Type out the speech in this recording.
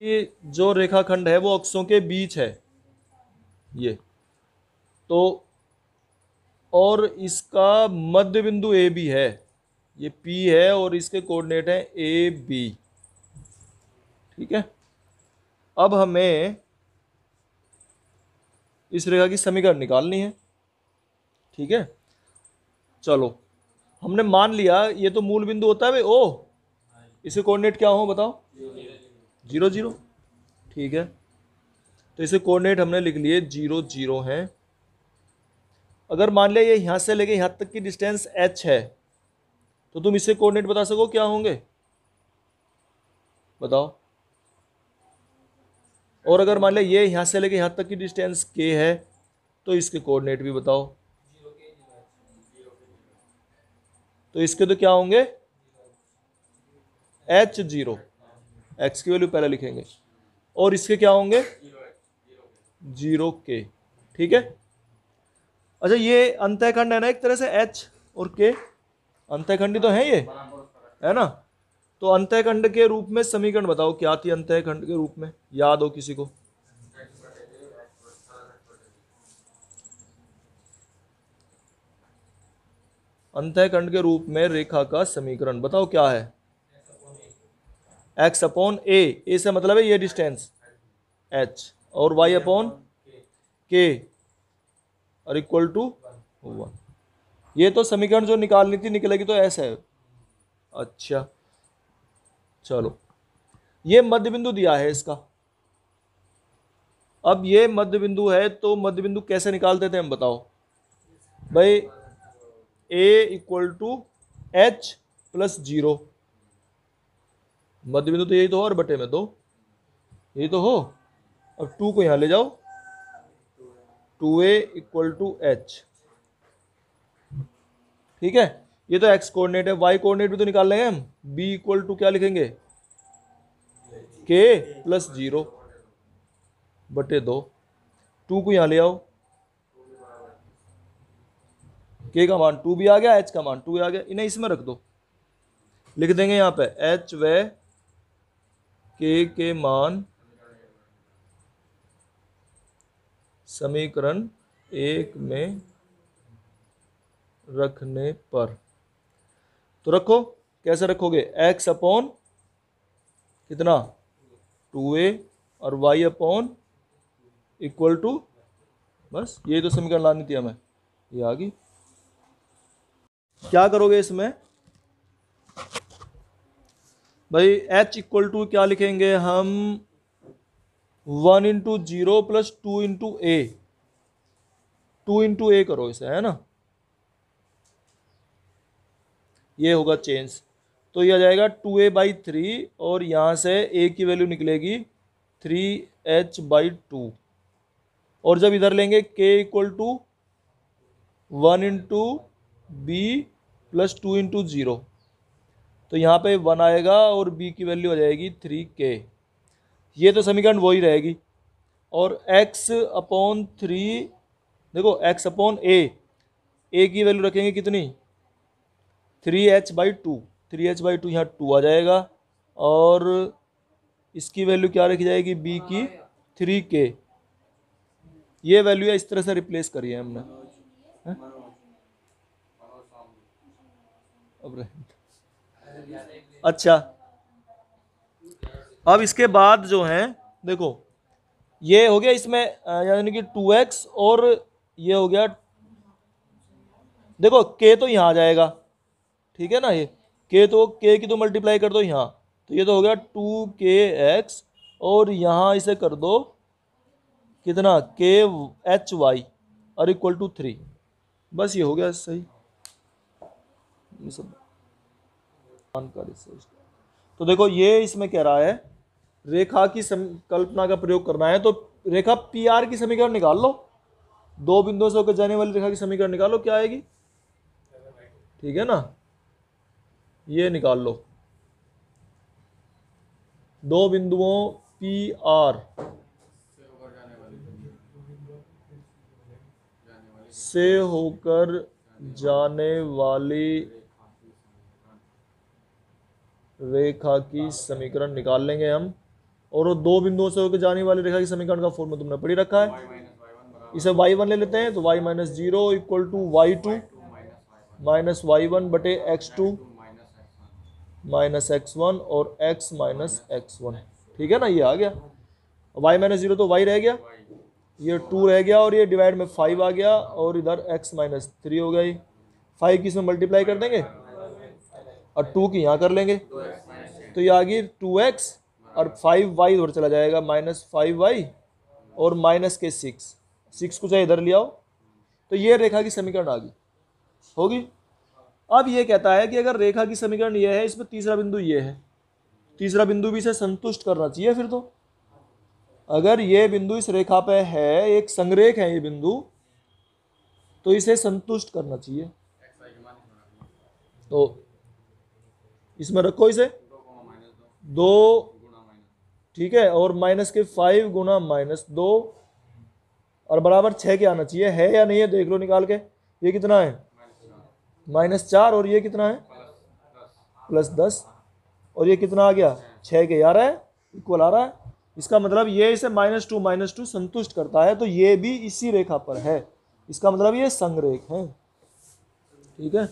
ये जो रेखाखंड है वो अक्षों के बीच है ये, तो और इसका मध्य बिंदु ए बी है, ये पी है और इसके कोऑर्डिनेट है ए बी। ठीक है, अब हमें इस रेखा की समीकरण निकालनी है। ठीक है, चलो हमने मान लिया ये तो मूल बिंदु होता है भाई ओ, इसके कोऑर्डिनेट क्या हो बताओ, 0 0। ठीक है, तो इसे कोऑर्डिनेट हमने लिख लिए 0 0 हैं। अगर मान लिया ये यहां से लेके यहां तक की डिस्टेंस h है, तो तुम इससे कोऑर्डिनेट बता सको क्या होंगे, बताओ। और अगर मान लिया ये यहां से लेके यहां तक की डिस्टेंस k है, तो इसके कोऑर्डिनेट भी बताओ। तो इसके तो क्या होंगे, h0, x की वैल्यू पहले लिखेंगे, और इसके क्या होंगे 0k। ठीक है, अच्छा ये अंतःखंड है ना एक तरह से h और k, अंतःखंडी तो है ये, है ना। तो अंतःखंड के रूप में समीकरण बताओ क्या थी, अंतःखंड के रूप में याद हो किसी को। अंतःखंड के रूप में रेखा का समीकरण बताओ क्या है, x अपॉन ए से मतलब है ये डिस्टेंस h, और y अपॉन k और इक्वल टू 1। ये तो समीकरण जो निकालनी थी निकलेगी तो ऐसा है। अच्छा चलो, ये मध्य बिंदु दिया है इसका। अब ये मध्य बिंदु है तो मध्य बिंदु कैसे निकालते थे हम बताओ भाई, a equal to h plus 0। मध्य बिंदु तो यही तो हो, और बटे में 2, यही तो हो। अब 2 को यहां ले जाओ, 2a इक्वल टू h। ठीक है, ये तो x कोऑर्डिनेट है, y कोऑर्डिनेट भी तो निकाल लेंगे हम, b इक्वल टू क्या लिखेंगे k प्लस 0 बटे 2। 2 को यहां ले आओ, k का मान 2 भी आ गया, h का मान 2 आ गया, इन्हें इसमें रख दो, लिख देंगे यहां पे h व k के मान समीकरण 1 में रखने पर। तो रखो, कैसे रखोगे, x अपॉन कितना 2a और y अपॉन इक्वल टू, बस ये तो समीकरण लानी थी हमें, ये आ गई। क्या करोगे इसमें भाई, h इक्वल टू क्या लिखेंगे हम, 1 इंटू 0 प्लस 2 इंटू ए, 2 इंटू ए करो इसे, है ना, ये होगा चेंज। तो ये आ जाएगा 2a/3, और यहाँ से a की वैल्यू निकलेगी 3h/2। और जब इधर लेंगे k equal to 1 into B plus 2 into 0, तो यहाँ पे 1 आएगा और b की वैल्यू आ जाएगी 3k। ये तो समीकरण वही रहेगी। और x अपॉन 3, देखो x अपॉन ए की वैल्यू रखेंगे कितनी 3h/2, 3h/2 यहाँ 2 आ जाएगा, और इसकी वैल्यू क्या रखी जाएगी b की 3k। ये वैल्यू है, इस तरह से रिप्लेस करी है हमने, है? अब अच्छा, अब इसके बाद जो है देखो, ये हो गया इसमें यानी कि 2x, और ये हो गया, देखो k तो यहाँ आ जाएगा, ठीक है ना, ये k तो k की तो मल्टीप्लाई कर दो यहाँ, तो ये तो हो गया 2kx, और यहाँ इसे कर दो कितना k(hy) और इक्वल टू 3। बस ये हो गया सही, ये सब जानकारी से। तो देखो ये इसमें कह रहा है रेखा की कल्पना का प्रयोग करना है, तो रेखा पी आर की समीकरण निकाल लो, दो बिंदुओं से होकर जाने वाली रेखा की समीकरण निकालो, क्या आएगी, ठीक है ना, ये निकाल लो, दो बिंदुओं पी आर से होकर जाने वाली रेखा की समीकरण निकाल लेंगे हम। और वो दो बिंदुओं से होकर जाने वाली रेखा की समीकरण का फॉर्मूला तुमने पढ़ी रखा है। इसे y1 ले लेते हैं तो y minus zero equal to y2 minus y1 बटे x2 माइनस x1 और x माइनस x1। ठीक है ना, ये आ गया। y माइनस जीरो तो y रह गया, ये 2 रह गया और ये डिवाइड में 5 आ गया और इधर x माइनस 3 हो गई। 5 की इसमें मल्टीप्लाई कर देंगे और 2 की यहाँ कर लेंगे तो ये आ गई 2x और 5y उधर चला जाएगा माइनस 5y और माइनस के 6 को चाहे इधर ले आओ तो ये रेखा की समीकरण आ गई होगी। अब ये कहता है कि अगर रेखा की समीकरण ये है, इसमें तीसरा बिंदु ये है, तीसरा बिंदु भी इसे संतुष्ट करना चाहिए। फिर तो अगर ये बिंदु इस रेखा पे है, एक संरेख है ये बिंदु, तो इसे संतुष्ट करना चाहिए। तो इसमें रखो इसे 2, ठीक है, और माइनस के 5 गुना माइनस 2 और बराबर 6 के आना चाहिए। है या नहीं है देख लो निकाल के। ये कितना है माइनस 4 और ये कितना है प्लस 10 और ये कितना आ गया 6 के आ रहा है, इक्वल आ रहा है। इसका मतलब ये इसे माइनस टू संतुष्ट करता है, तो ये भी इसी रेखा पर है। इसका मतलब ये संरेख है। ठीक है।